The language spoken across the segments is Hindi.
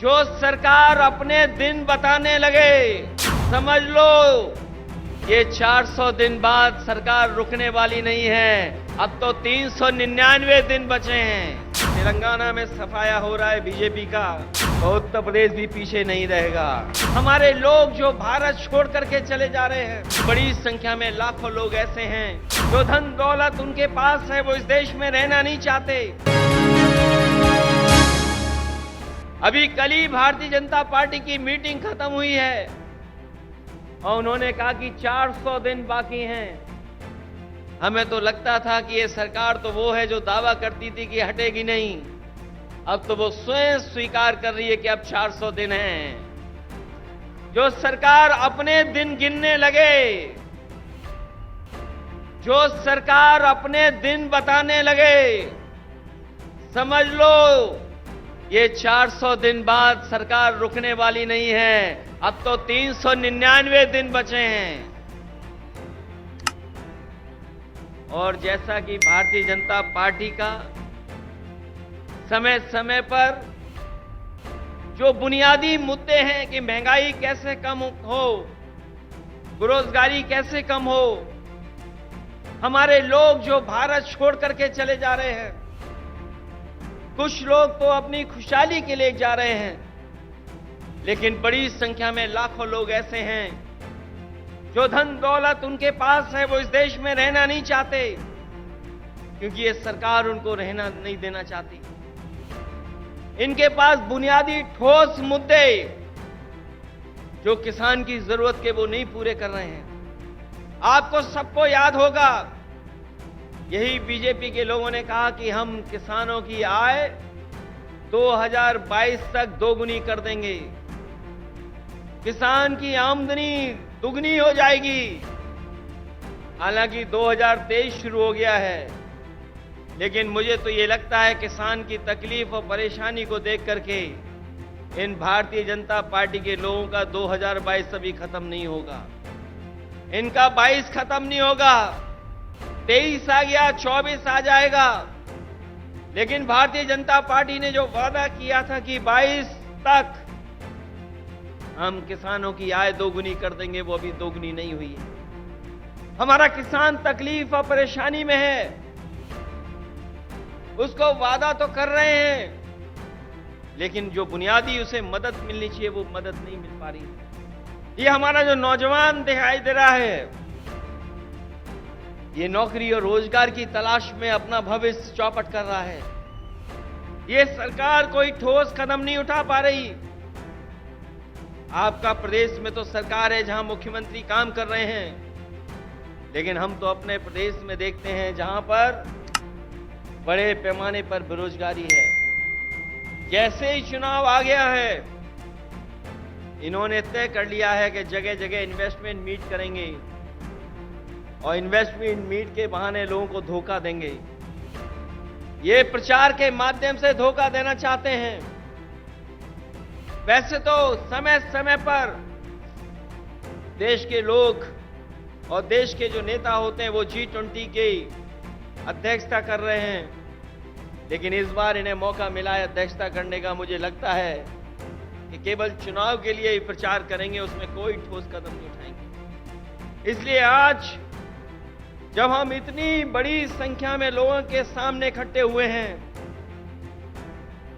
जो सरकार अपने दिन बताने लगे, समझ लो ये 400 दिन बाद सरकार रुकने वाली नहीं है। अब तो 399 दिन बचे हैं। तेलंगाना में सफाया हो रहा है बीजेपी का, तो उत्तर प्रदेश भी पीछे नहीं रहेगा। हमारे लोग जो भारत छोड़ करके चले जा रहे हैं, बड़ी संख्या में लाखों लोग ऐसे हैं जो धन दौलत उनके पास है, वो इस देश में रहना नहीं चाहते। अभी कल ही भारतीय जनता पार्टी की मीटिंग खत्म हुई है और उन्होंने कहा कि 400 दिन बाकी हैं। हमें तो लगता था कि ये सरकार तो वो है जो दावा करती थी कि हटेगी नहीं, अब तो वो स्वयं स्वीकार कर रही है कि अब 400 दिन हैं। जो सरकार अपने दिन गिनने लगे, जो सरकार अपने दिन बताने लगे, समझ लो ये 400 दिन बाद सरकार रुकने वाली नहीं है। अब तो 399 दिन बचे हैं। और जैसा कि भारतीय जनता पार्टी का समय समय पर जो बुनियादी मुद्दे हैं कि महंगाई कैसे कम हो, बेरोजगारी कैसे कम हो, हमारे लोग जो भारत छोड़ करके चले जा रहे हैं, कुछ लोग तो अपनी खुशहाली के लिए जा रहे हैं, लेकिन बड़ी संख्या में लाखों लोग ऐसे हैं जो धन दौलत उनके पास है, वो इस देश में रहना नहीं चाहते, क्योंकि ये सरकार उनको रहना नहीं देना चाहती। इनके पास बुनियादी ठोस मुद्दे जो किसान की जरूरत के वो नहीं पूरे कर रहे हैं। आपको सबको याद होगा, यही बीजेपी के लोगों ने कहा कि हम किसानों की आय 2022 तक दोगुनी कर देंगे, किसान की आमदनी दुगनी हो जाएगी। हालांकि 2023 शुरू हो गया है, लेकिन मुझे तो ये लगता है किसान की तकलीफ और परेशानी को देख करके इन भारतीय जनता पार्टी के लोगों का 2022 अभी खत्म नहीं होगा, इनका 22 खत्म नहीं होगा। 23 आ गया, 24 आ जाएगा, लेकिन भारतीय जनता पार्टी ने जो वादा किया था कि 22 तक हम किसानों की आय दोगुनी कर देंगे, वो अभी दोगुनी नहीं हुई है। हमारा किसान तकलीफ और परेशानी में है, उसको वादा तो कर रहे हैं, लेकिन जो बुनियादी उसे मदद मिलनी चाहिए वो मदद नहीं मिल पा रही है। ये हमारा जो नौजवान दिखाई दे रहा है, ये नौकरी और रोजगार की तलाश में अपना भविष्य चौपट कर रहा है। ये सरकार कोई ठोस कदम नहीं उठा पा रही। आपका प्रदेश में तो सरकार है जहां मुख्यमंत्री काम कर रहे हैं, लेकिन हम तो अपने प्रदेश में देखते हैं जहां पर बड़े पैमाने पर बेरोजगारी है। जैसे ही चुनाव आ गया है, इन्होंने तय कर लिया है कि जगह जगह इन्वेस्टमेंट मीट करेंगे और इन्वेस्टमेंट मीट के बहाने लोगों को धोखा देंगे। ये प्रचार के माध्यम से धोखा देना चाहते हैं। वैसे तो समय समय पर देश के लोग और देश के जो नेता होते हैं वो G20 की अध्यक्षता कर रहे हैं, लेकिन इस बार इन्हें मौका मिला है अध्यक्षता करने का। मुझे लगता है कि केवल चुनाव के लिए ही प्रचार करेंगे, उसमें कोई ठोस कदम नहीं उठाएंगे। इसलिए आज जब हम इतनी बड़ी संख्या में लोगों के सामने इकट्ठे हुए हैं,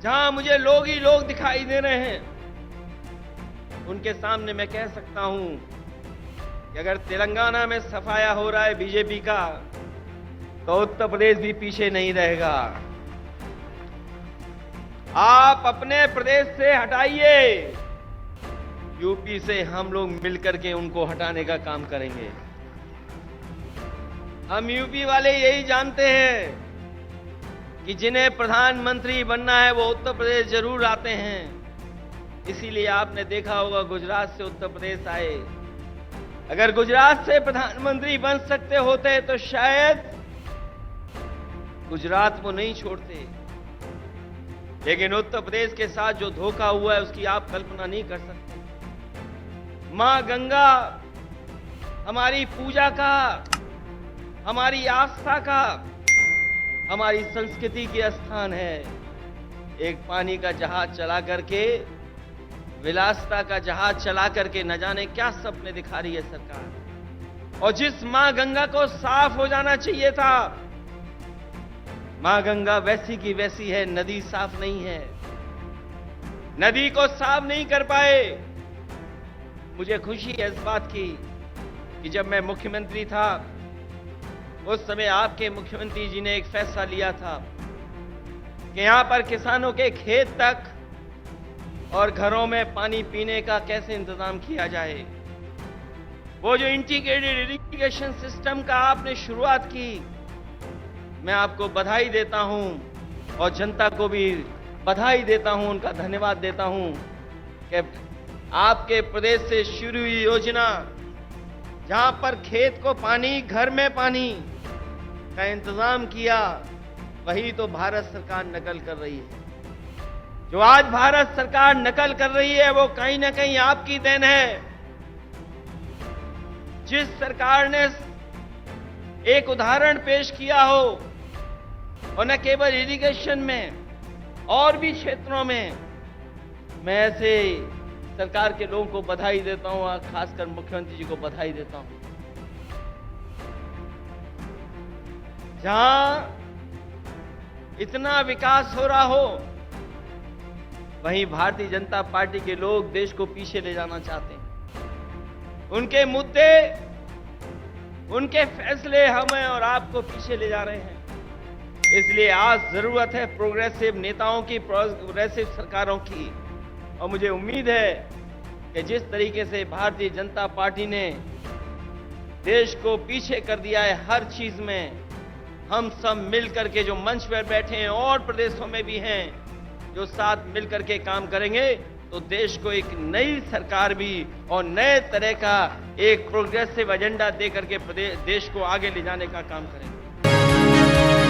जहां मुझे लोग ही लोग दिखाई दे रहे हैं, उनके सामने मैं कह सकता हूं कि अगर तेलंगाना में सफाया हो रहा है बीजेपी का, तो उत्तर प्रदेश भी पीछे नहीं रहेगा। आप अपने प्रदेश से हटाइए, यूपी से हम लोग मिलकर के उनको हटाने का काम करेंगे। हम यूपी वाले यही जानते हैं कि जिन्हें प्रधानमंत्री बनना है वो उत्तर प्रदेश जरूर आते हैं। इसीलिए आपने देखा होगा गुजरात से उत्तर प्रदेश आए। अगर गुजरात से प्रधानमंत्री बन सकते होते तो शायद गुजरात को नहीं छोड़ते, लेकिन उत्तर प्रदेश के साथ जो धोखा हुआ है उसकी आप कल्पना नहीं कर सकते। मां गंगा हमारी पूजा का, हमारी आस्था का, हमारी संस्कृति की स्थान है। एक पानी का जहाज चला करके विलासिता का जहाज चला करके न जाने क्या सपने दिखा रही है सरकार। और जिस मां गंगा को साफ हो जाना चाहिए था, मां गंगा वैसी की वैसी है, नदी साफ नहीं है, नदी को साफ नहीं कर पाए। मुझे खुशी है इस बात की कि जब मैं मुख्यमंत्री था उस समय आपके मुख्यमंत्री जी ने एक फैसला लिया था कि यहां पर किसानों के खेत तक और घरों में पानी पीने का कैसे इंतजाम किया जाए। वो जो इंटीग्रेटेड इरिगेशन सिस्टम का आपने शुरुआत की, मैं आपको बधाई देता हूं और जनता को भी बधाई देता हूं, उनका धन्यवाद देता हूं कि आपके प्रदेश से शुरू हुई योजना जहां पर खेत को पानी, घर में पानी का इंतजाम किया, वही तो भारत सरकार नकल कर रही है। जो आज भारत सरकार नकल कर रही है वो कहीं ना कहीं आपकी देन है। जिस सरकार ने एक उदाहरण पेश किया हो, और न केवल इरिगेशन में और भी क्षेत्रों में, मैं ऐसे सरकार के लोगों को बधाई देता हूं और खासकर मुख्यमंत्री जी को बधाई देता हूं। जहां इतना विकास हो रहा हो, वहीं भारतीय जनता पार्टी के लोग देश को पीछे ले जाना चाहते हैं। उनके मुद्दे, उनके फैसले हमें और आपको पीछे ले जा रहे हैं। इसलिए आज जरूरत है प्रोग्रेसिव नेताओं की, प्रोग्रेसिव सरकारों की। और मुझे उम्मीद है कि जिस तरीके से भारतीय जनता पार्टी ने देश को पीछे कर दिया है हर चीज में, हम सब मिलकर के जो मंच पर बैठे हैं और प्रदेशों में भी हैं, जो साथ मिलकर के काम करेंगे तो देश को एक नई सरकार भी और नए तरह का एक प्रोग्रेसिव एजेंडा देकर के देश को आगे ले जाने का काम करेंगे।